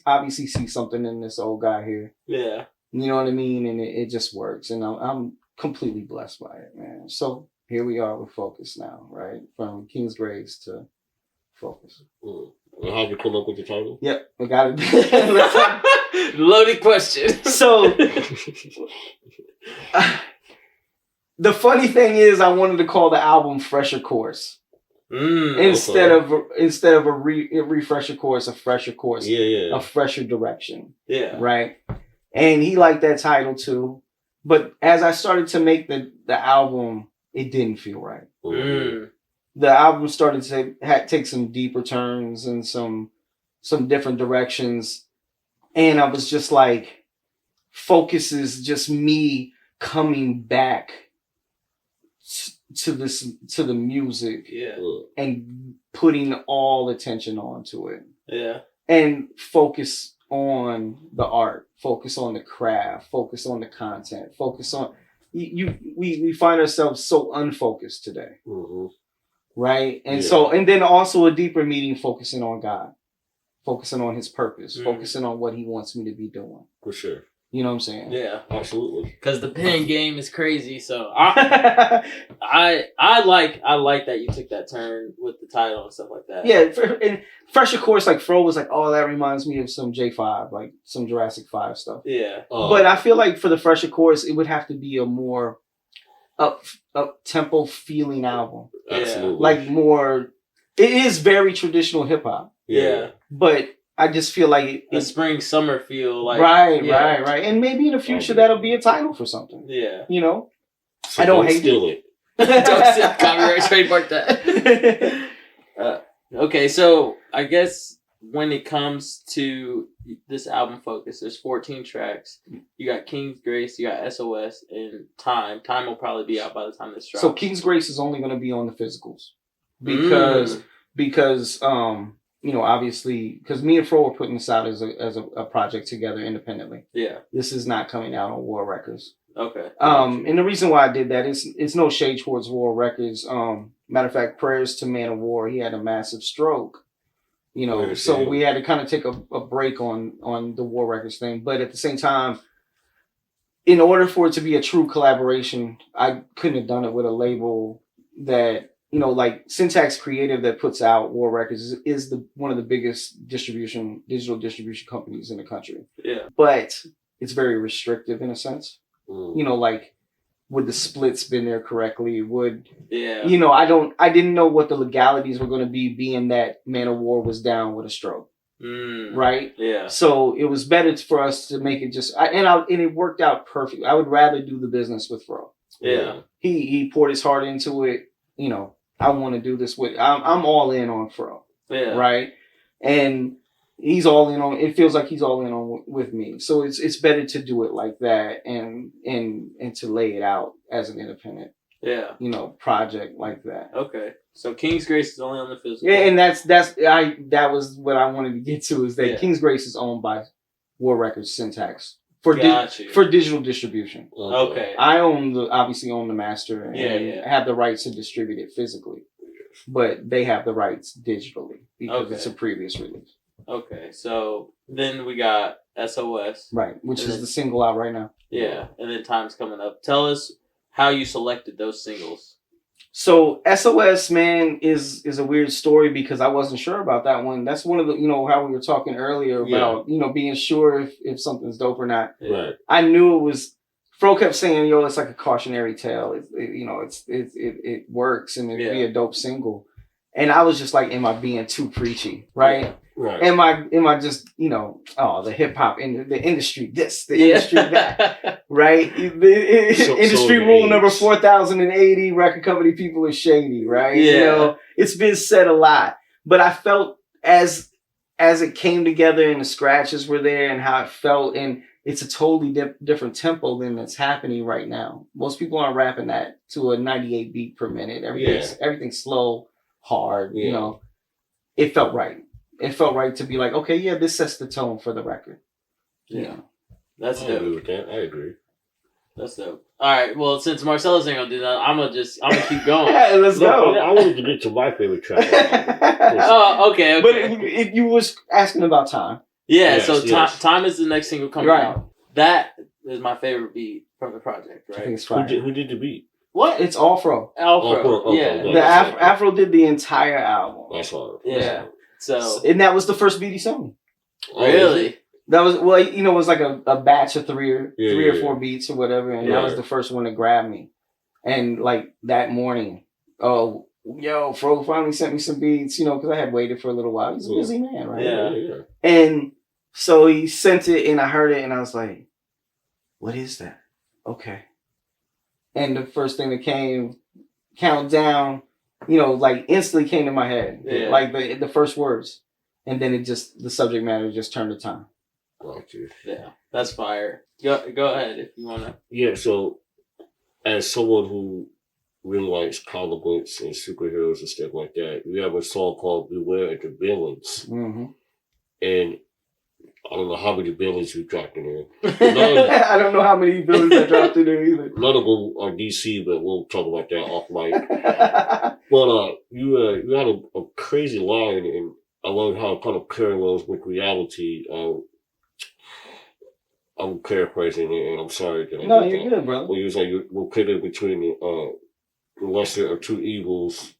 C: obviously sees something in this old guy here.
A: Yeah.
C: You know what I mean? And it just works. And I'm completely blessed by it, man. So here we are with Focus now, right? From King's Graves to Focus.
B: And how'd you come up with the title?
C: Yep, I got it.
A: Loaded question.
C: So, the funny thing is, I wanted to call the album "Fresher Course" instead of a refresher course, a fresher course, a fresher direction.
A: Yeah,
C: right. And he liked that title too, but as I started to make the album, it didn't feel right. The album started to take some deeper turns and some different directions. And I was just like, Focus is just me coming back to the music and putting all attention onto it.
A: Yeah.
C: And focus on the art, focus on the craft, focus on the content, focus on we find ourselves so unfocused today.
B: Mm-hmm.
C: Right? And and then also a deeper meaning, focusing on God, focusing on his purpose, focusing on what he wants me to be doing.
B: For sure.
C: You know what I'm saying?
A: Yeah,
B: absolutely.
A: Because the pen game is crazy. So I like that you took that turn with the title and stuff like that.
C: Yeah, and Fresh, of course, like Fro was like, oh, that reminds me of some J5, like some Jurassic 5 stuff.
A: Yeah.
C: But I feel like for the Fresh, of course, it would have to be a more up tempo feeling album.
B: Absolutely.
C: Like more, it is very traditional hip hop.
A: Yeah.
C: But I just feel like
A: a spring summer feel, like
C: right, and maybe in the future that'll be a title for something.
A: Yeah,
C: you know,
B: so
C: I don't hate
B: it.
A: Don't steal copyright, trademark that. Okay, so I guess when it comes to this album focus, there's 14 tracks. You got King's Grace, you got SOS, and Time. Time will probably be out by the time this drops.
C: So King's Grace is only going to be on the physicals because you know, obviously, because me and Fro were putting this out as a project together independently.
A: Yeah.
C: This is not coming out on War Records.
A: Okay.
C: And the reason why I did that is it's no shade towards War Records. Matter of fact, prayers to Man of War. He had a massive stroke. You know, so we had to kind of take a break on the War Records thing. But at the same time, in order for it to be a true collaboration, I couldn't have done it with a label that, you know, like Syntax Creative that puts out War Records is one of the biggest digital distribution companies in the country.
A: Yeah.
C: But it's very restrictive in a sense. You know, like, would the splits been there correctly? You know, I didn't know what the legalities were going to be, being that Man of War was down with a stroke. Right?
A: Yeah.
C: So it was better for us to make it and it worked out perfect. I would rather do the business with Fro.
A: Yeah.
C: He poured his heart into it. You know, I want to do this with. I'm all in on Fro.
A: Yeah.
C: Right. And he's all in on. It feels like he's all in on with me. So it's better to do it like that and to lay it out as an independent.
A: Yeah.
C: You know, project like that.
A: Okay. So King's Grace is only on the physical.
C: Yeah, and that was what I wanted to get to, is that King's Grace is owned by War Records Syntax for digital distribution.
A: Okay.
C: I obviously own the master and have the rights to distribute it physically, but they have the rights digitally because it's a previous release.
A: Okay, so then we got SOS,
C: right, which is the single out right now.
A: Yeah, and then Time's coming up. Tell us how you selected those singles.
C: So SOS, man, is a weird story because I wasn't sure about that one. That's one of the, you know, how we were talking earlier about, you know, being sure if something's dope or not.
B: Right.
C: I knew it was. Fro kept saying, "Yo, it's like a cautionary tale. You know, it works and it'd be a dope single." And I was just like, "Am I being too preachy? Right?
B: Right.
C: Am I just, you know, the hip hop in the industry this, the industry that, right? Industry rule number 4080, record company people are shady, right?
A: Yeah.
C: You know, it's been said a lot, but I felt as it came together and the scratches were there and how it felt, and it's a totally different tempo than that's happening right now. Most people aren't rapping that to a 98 beat per minute. Everything's slow, hard, you know. It felt right. It felt right to be like, okay, yeah, this sets the tone for the record.
A: Yeah. That's dope.
B: I agree with that. I agree.
A: That's dope. All right. Well, since Marcellus ain't gonna do that, I'm gonna keep going.
C: Let's go.
B: I wanted to get to my favorite track.
A: Okay.
C: But you was asking about Time.
A: Yeah. Yes, Time is the next single coming out. That is my favorite beat from the project. Right.
C: I think it's fire.
B: Who did the beat?
C: What? It's all Fro.
A: Afro.
C: Yeah. The Afro did the entire album.
B: That's hard.
A: Yeah. So
C: and that was the first beat he sent me.
A: Really?
C: That was, well, you know, it was like a batch of three or four beats or whatever, and that was the first one to grab me. And like that morning, Fro finally sent me some beats, you know, because I had waited for a little while. He's a busy man, right?
A: Yeah.
C: And so he sent it, and I heard it, and I was like, "What is that?" Okay. And the first thing that came, Countdown, you know, like instantly came to my head, like the first words, and then the subject matter just turned to Time.
A: Yeah, that's fire. Go ahead if you wanna.
B: Yeah, so as someone who really likes comic books and superheroes and stuff like that, we have a song called "Beware of the Villains," and I don't know how many villains we dropped in there.
C: I don't know how many villains I dropped in there either.
B: None of them are DC, but we'll talk about that off mic. But you had a crazy line, and I love how it kind of parallels with reality. I'm paraphrasing it, and I'm sorry that I
C: No,
B: did
C: you're
B: that.
C: good, bro.
B: When you was like, we'll pivot between the lesser of two evils,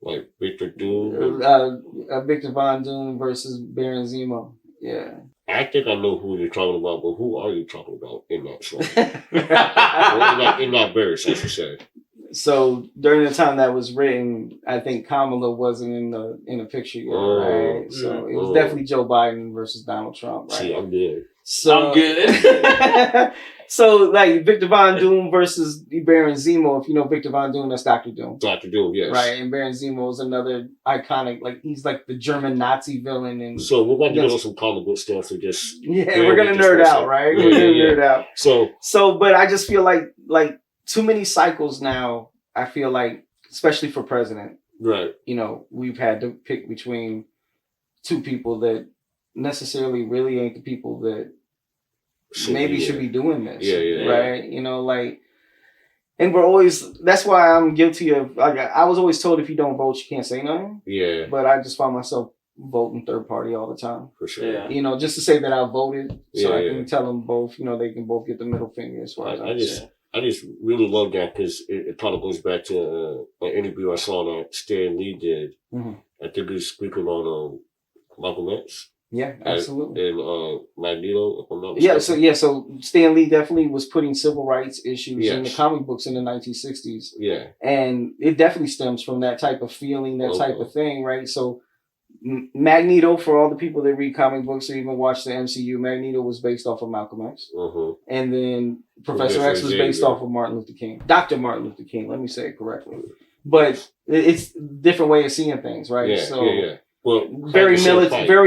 B: like Victor Doom.
C: Victor Von Doom versus Baron Zemo. Yeah.
B: I think I know who you're talking about, but who are you talking about in that song? Well, in that verse, I should say.
C: So during the time that was written, I think Kamala wasn't in the picture yet, right? So it was definitely Joe Biden versus Donald Trump, right?
B: See, I'm good.
C: So I'm good. So like Victor Von Doom versus Baron Zemo. If you know Victor Von Doom, that's Dr. Doom.
B: Dr. Doom, yes.
C: Right, and Baron Zemo is another iconic, like he's like the German Nazi villain. And
B: so we're going to get on some comic book stuff, so just
C: we're gonna nerd out, right? We're gonna nerd out. So, but I just feel like too many cycles now. I feel like, especially for president,
B: right?
C: You know, we've had to pick between two people that necessarily really ain't the people that should be doing this, right? You know, like, and we're always. That's why I'm guilty of. Like, I was always told if you don't vote, you can't say nothing.
B: Yeah.
C: But I just find myself voting third party all the time.
B: For sure.
C: Yeah. You know, just to say that I voted, so I can tell them both. You know, they can both get the middle finger as far as
B: I just really love that because it kind of goes back to an interview I saw that Stan Lee did. Mm-hmm. I think he was speaking on Malcolm X.
C: Yeah, absolutely.
B: And Magneto, if I'm not mistaken.
C: So Stan Lee definitely was putting civil rights issues in the comic books in the 1960s.
B: Yeah.
C: And it definitely stems from that type of feeling, that type of thing, right? So Magneto, for all the people that read comic books or even watch the MCU, Magneto was based off of Malcolm X. Mm-hmm. And then Professor X was based off of Martin Luther King. Dr. Martin Luther King, let me say it correctly. But it's a different way of seeing things, right?
B: Yeah. Well,
C: very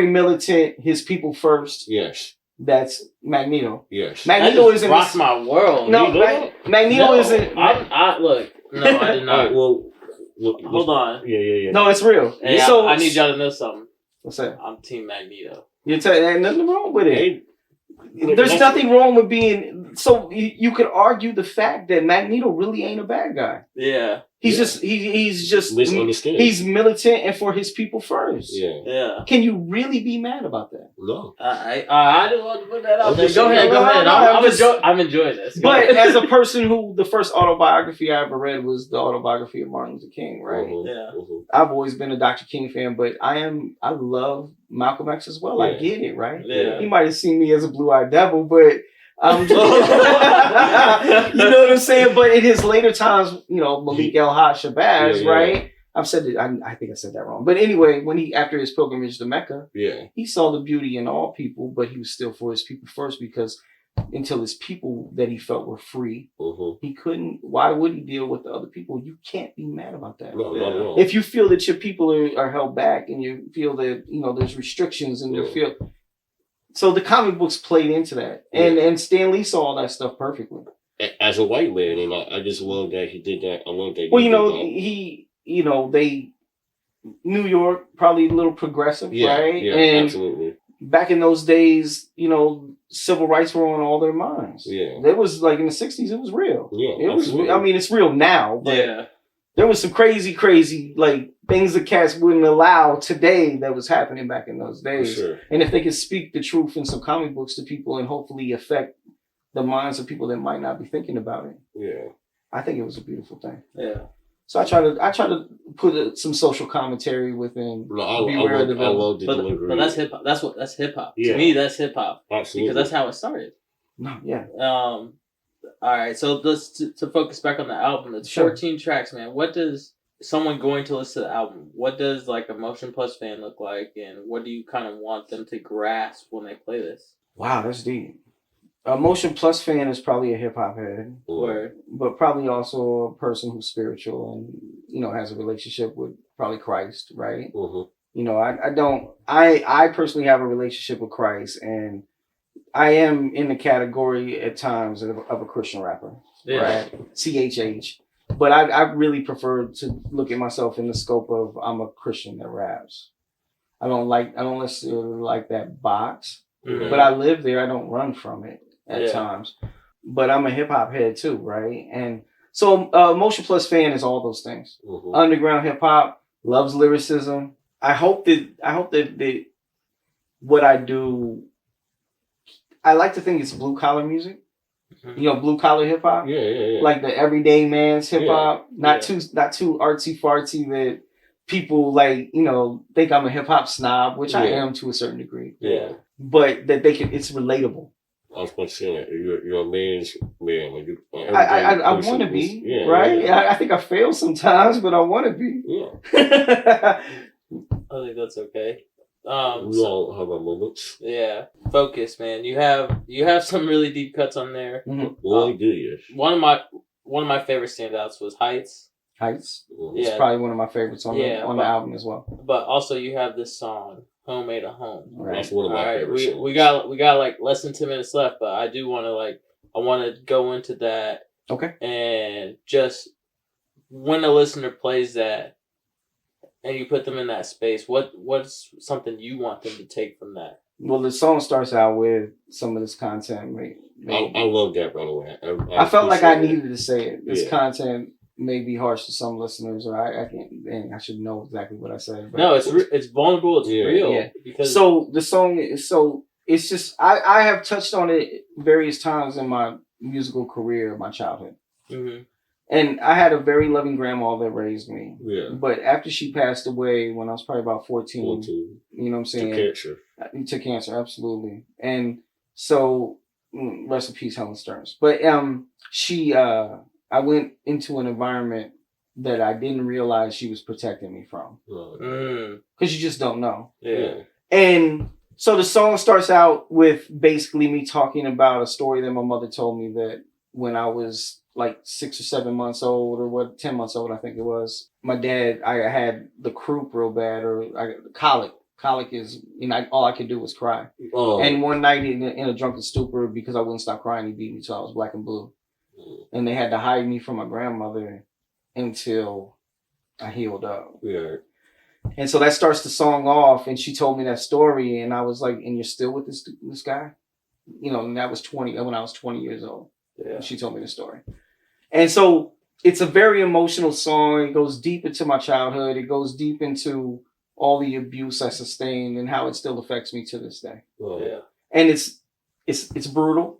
C: militant, his people first.
B: Yes.
C: That's Magneto.
B: Yes.
C: Magneto isn't
A: rocked my world.
C: No, Magneto isn't.
A: Look. No, I did not. Hold on.
B: Yeah.
C: No, it's real.
A: Hey, so I need y'all to know something.
C: What's that?
A: I'm Team Magneto.
C: Ain't nothing wrong with it. There's nothing wrong with being. So you could argue the fact that Magneto really ain't a bad guy.
A: Yeah.
C: He's just
B: misunderstood.
C: He's militant and for his people first.
A: Yeah.
C: Can you really be mad about that?
B: No.
A: I didn't want to put that out there. Go ahead. I'm enjoying this.
C: But as a person who the first autobiography I ever read was the autobiography of Martin Luther King, right?
A: Mm-hmm. Yeah.
C: Mm-hmm. I've always been a Dr. King fan, but I love Malcolm X as well. I get it, right?
A: Yeah.
C: He might have seen me as a blue-eyed devil, but you know what I'm saying? But in his later times, you know, Malik El-Haj Shabazz, right? I've said it. I think I said that wrong. But anyway, when after his pilgrimage to Mecca, he saw the beauty in all people, but he was still for his people first, because until his people that he felt were free, he couldn't. Why would he deal with the other people? You can't be mad about that.
B: No.
C: If you feel that your people are held back, and you feel that there's restrictions in your field. So the comic books played into that, and Stan Lee saw all that stuff perfectly.
B: As a white man, and I just love that he did that. I love that.
C: Well, they New York probably a little progressive, right?
B: Yeah,
C: and
B: absolutely.
C: Back in those days, civil rights were on all their minds.
B: Yeah,
C: it was like in the '60s, it was real.
B: Yeah,
C: it was. I mean, it's real now, but there was some crazy like things that cats wouldn't allow today that was happening back in those days.
B: Sure.
C: And if they could speak the truth in some comic books to people and hopefully affect the minds of people that might not be thinking about it. I think it was a beautiful thing. So I try to put some social commentary within.
B: I love the delivery.
A: But that's hip hop. That's hip hop. To me, that's hip hop.
B: Absolutely.
A: Because that's how it started.
C: No, yeah.
A: All right. So to focus back on the album, it's 14 tracks, man. What does someone going to listen to the album, what does like a MotionPlus fan look like, and what do you kind of want them to grasp when they play this?
C: Wow, that's deep. A MotionPlus fan is probably a hip hop head, but probably also a person who's spiritual and has a relationship with probably Christ, right? Mm-hmm. I personally have a relationship with Christ, and I am in the category at times of a Christian rapper, right? CHH. But I really prefer to look at myself in the scope of I'm a Christian that raps. I don't necessarily like that box, but I live there. I don't run from it at times. But I'm a hip hop head too, right? And so MotionPlus fan is all those things. Mm-hmm. Underground hip hop, loves lyricism. I hope that what I do, I like to think it's blue collar music. You know, blue collar hip hop.
B: Yeah.
C: Like the everyday man's hip hop. Not too artsy fartsy that people like, you know, think I'm a hip hop snob, which I am to a certain degree.
B: Yeah.
C: But that it's relatable.
B: I was going to say that you're a man's man. When you,
C: I want to be, right? Yeah. I think I fail sometimes, but I want to be.
A: Yeah. I think that's okay.
B: We all have our moments.
A: Yeah. Focus, man. You have some really deep cuts on there.
B: Mm-hmm. Well, I do, yes.
A: One of my favorite standouts was Heights.
C: Heights. It's probably one of my favorites on the album as well.
A: But also you have this song, Home Made a Home.
B: Right. That's one of my favorite songs.
A: We got like less than 10 minutes left, but I do want to go into that.
C: Okay.
A: And just when a listener plays that and you put them in that space, what's something you want them to take from that?
C: Well, the song starts out with some of this content.
B: I love that, by the way.
C: I felt like I needed to say it. This content may be harsh to some listeners, or I can't. And I should know exactly what I said. But
A: no, it's vulnerable. It's real.
C: Yeah. Because so the song is it's just I have touched on it various times in my musical career, my childhood. Mm-hmm. And I had a very loving grandma that raised me.
B: Yeah.
C: But after she passed away when I was probably about 14, you know what I'm saying? To cancer, absolutely. And so, rest in peace, Helen Stearns. But I went into an environment that I didn't realize she was protecting me from. Because you just don't know.
A: Yeah.
C: And so the song starts out with basically me talking about a story that my mother told me that when I was like 6 or 7 months old, or 10 months old, I think it was. My dad, I had the croup real bad, or colic. Colic is, all I could do was cry. Oh. And one night in a drunken stupor, because I wouldn't stop crying, he beat me till I was black and blue. And they had to hide me from my grandmother until I healed up.
B: Yeah.
C: And so that starts the song off, and she told me that story, and I was like, and you're still with this guy? And that was when I was 20 years old.
A: Yeah.
C: She told me the story. And so it's a very emotional song. It goes deep into my childhood. It goes deep into all the abuse I sustained and how it still affects me to this day.
B: Oh, yeah.
C: And it's brutal.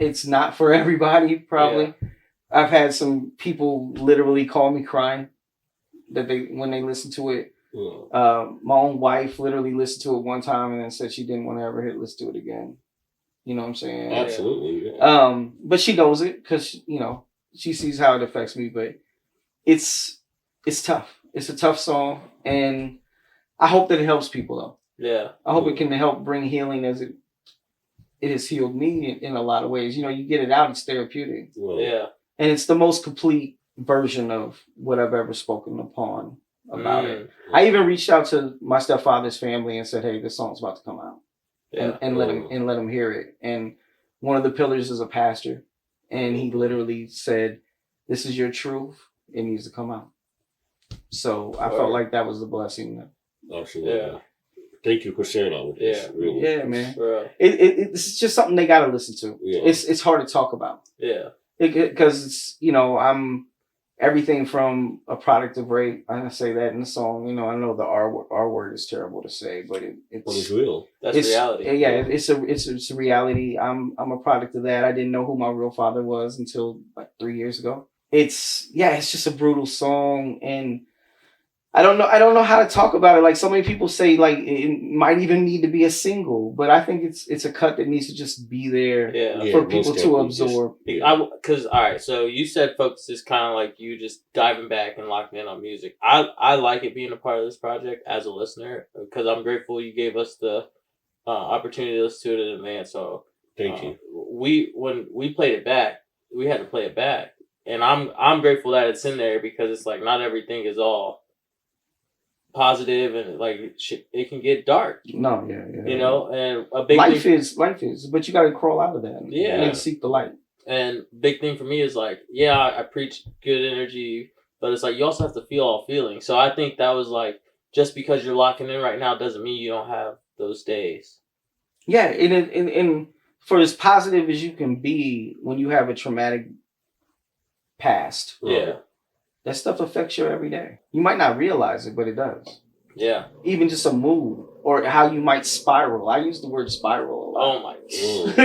C: It's not for everybody, probably. Yeah. I've had some people literally call me crying when they listen to it. Yeah. My own wife literally listened to it one time and then said she didn't want to ever listen to it again. You know what I'm saying?
B: Absolutely. Yeah.
C: But she knows it because, she sees how it affects me. But it's tough. It's a tough song. And I hope that it helps people, though.
A: Yeah.
C: I hope it can help bring healing as it has healed me in a lot of ways. You get it out, it's therapeutic.
A: Yeah.
C: And it's the most complete version of what I've ever spoken upon about it. I even reached out to my stepfather's family and said, hey, this song's about to come out. Yeah. And let him hear it. And one of the pillars is a pastor. And he literally said, this is your truth. It needs to come out. So I felt like that was the blessing.
B: Absolutely. Yeah. Thank you for sharing all of this.
C: Yeah,
B: really.
C: Yeah, man. It's just something they got to listen to. Yeah. It's hard to talk about.
A: Yeah.
C: Because it's, I'm everything from a product of rape. I say that in the song. I know the R word is terrible to say, but
B: it's real.
A: That's reality.
C: Yeah, it's a reality. I'm a product of that. I didn't know who my real father was until like 3 years ago. It's just a brutal song, and I don't know how to talk about it. Like so many people say, like it might even need to be a single, but I think it's a cut that needs to just be there for people to absorb.
A: Because all right, so you said focus is kind of like you just diving back and locking in on music. I like it being a part of this project as a listener because I'm grateful you gave us the opportunity to listen to it in advance. So
B: thank you.
A: When we played it back, we had to play it back, and I'm grateful that it's in there because it's like not everything is all positive and like it can get dark.
C: No, yeah.
A: And a big
C: life is, but you got to crawl out of that. And seek the light.
A: And big thing for me is like, I preach good energy, but it's like you also have to feel all feelings. So I think that was like just because you're locking in right now doesn't mean you don't have those days.
C: Yeah, and for as positive as you can be when you have a traumatic past.
A: Yeah.
C: That stuff affects your everyday. You might not realize it, but it does.
A: Yeah.
C: Even just a mood or how you might spiral. I use the word spiral a
A: Oh my god!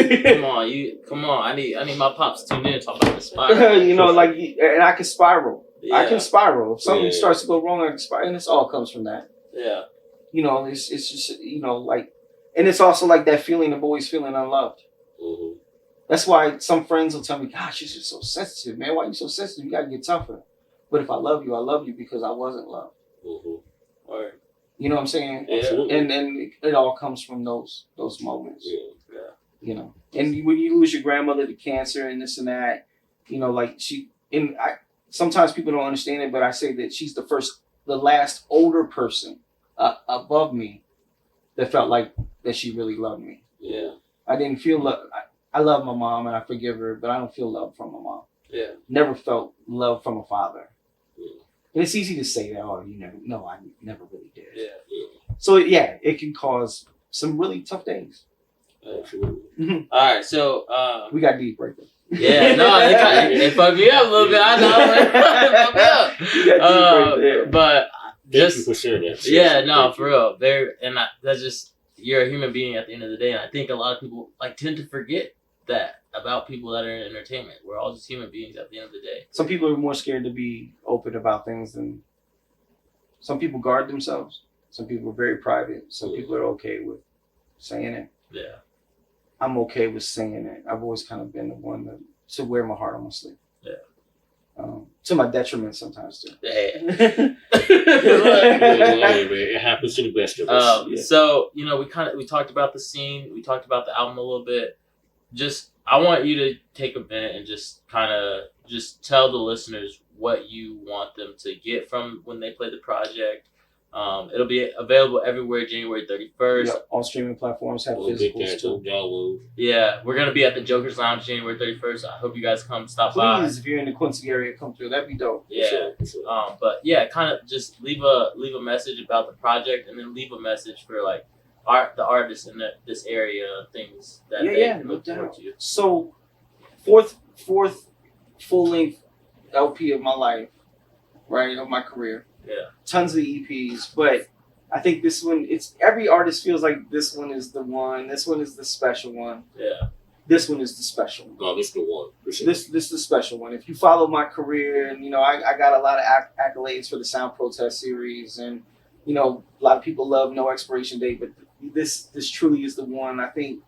A: Come on! I need my pops to tune in and talk about the spiral.
C: You know, like, and I can spiral. Yeah. I can spiral. If something starts to go wrong, I can spiral, and this all comes from that.
A: Yeah.
C: You know, it's just, you know, like, and it's also like that feeling of always feeling unloved. Mm-hmm. That's why some friends will tell me, "Gosh, you're just so sensitive, man. Why are you so sensitive? You gotta get tougher." But if I love you because I wasn't loved. Mm-hmm. Right. You know what I'm saying? Yeah. And it all comes from those moments. Yeah. You know, and when you lose your grandmother to cancer and this and that, you know, like sometimes people don't understand it, but I say that she's the last older person above me that felt like that she really loved me. Yeah. I didn't feel love. I love my mom and I forgive her, but I don't feel love from my mom. Yeah. Never felt love from a father. Yeah. And it's easy to say that, oh, you never, no, I never really did. Yeah. So yeah, it can cause some really tough days.
A: Absolutely. Mm-hmm. All right, so
C: we got deep right there.
A: Yeah, no, it fucked me up a little bit. I know. It fucked me up. But just
B: for sure,
A: yeah, no, for real. That's just, you're a human being at the end of the day, and I think a lot of people tend to forget that about people that are in entertainment. We're all just human beings at the end of the day.
C: Some people are more scared to be open about things than some people guard themselves. Some people are very private. Some people are okay with saying it. Yeah. I'm okay with saying it. I've always kind of been the one to wear my heart on my sleeve. Yeah. To my detriment sometimes too.
A: Yeah.
B: It happens to the best of us.
A: So, you know, we talked about the scene. We talked about the album a little bit. I want you to take a minute and just kind of tell the listeners what you want them to get from when they play the project. It'll be available everywhere January 31st.
C: Yep, all streaming platforms have physicals too.
A: Yeah, we're going to be at the Joker's Lounge January 31st. I hope you guys come stop by.
C: Please, if you're in the Quincy area, come through. That'd be dope.
A: Yeah. Sure. But yeah, kind of just leave a message about the project, and then leave a message for the artists in this area, things that they can look forward to.
C: So, fourth full-length LP of my life, right, of my career. Yeah. Tons of EPs, but I think this one, every artist feels like this one is the one. This one is the special one. Yeah. This one is the special one.
B: Oh, this is the one.
C: Sure. This is the special one. If you follow my career, and you know, I got a lot of accolades for the Sound Protest series, and you know, a lot of people love No Expiration Date, but this truly is the one. I think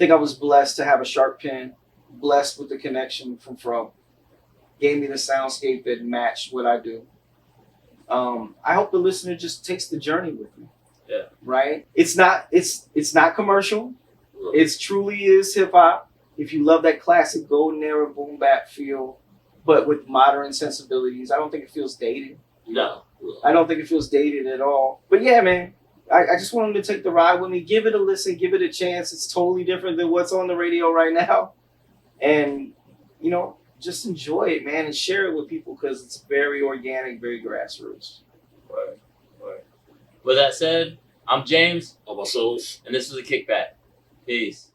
C: I was blessed to have a sharp pen, blessed with the connection from Fro. Gave me the soundscape that matched what I do. I hope the listener just takes the journey with me. Yeah. Right? It's not commercial. It truly is hip hop. If you love that classic golden era boom bap feel, but with modern sensibilities, I don't think it feels dated.
A: No.
C: I don't think it feels dated at all. But yeah, man, I just want them to take the ride with me. Give it a listen. Give it a chance. It's totally different than what's on the radio right now. And, you know, just enjoy it, man, and share it with people because it's very organic, very grassroots.
A: Right. With that said, I'm James.
B: I'm Souls.
A: And this was a Kickback. Peace.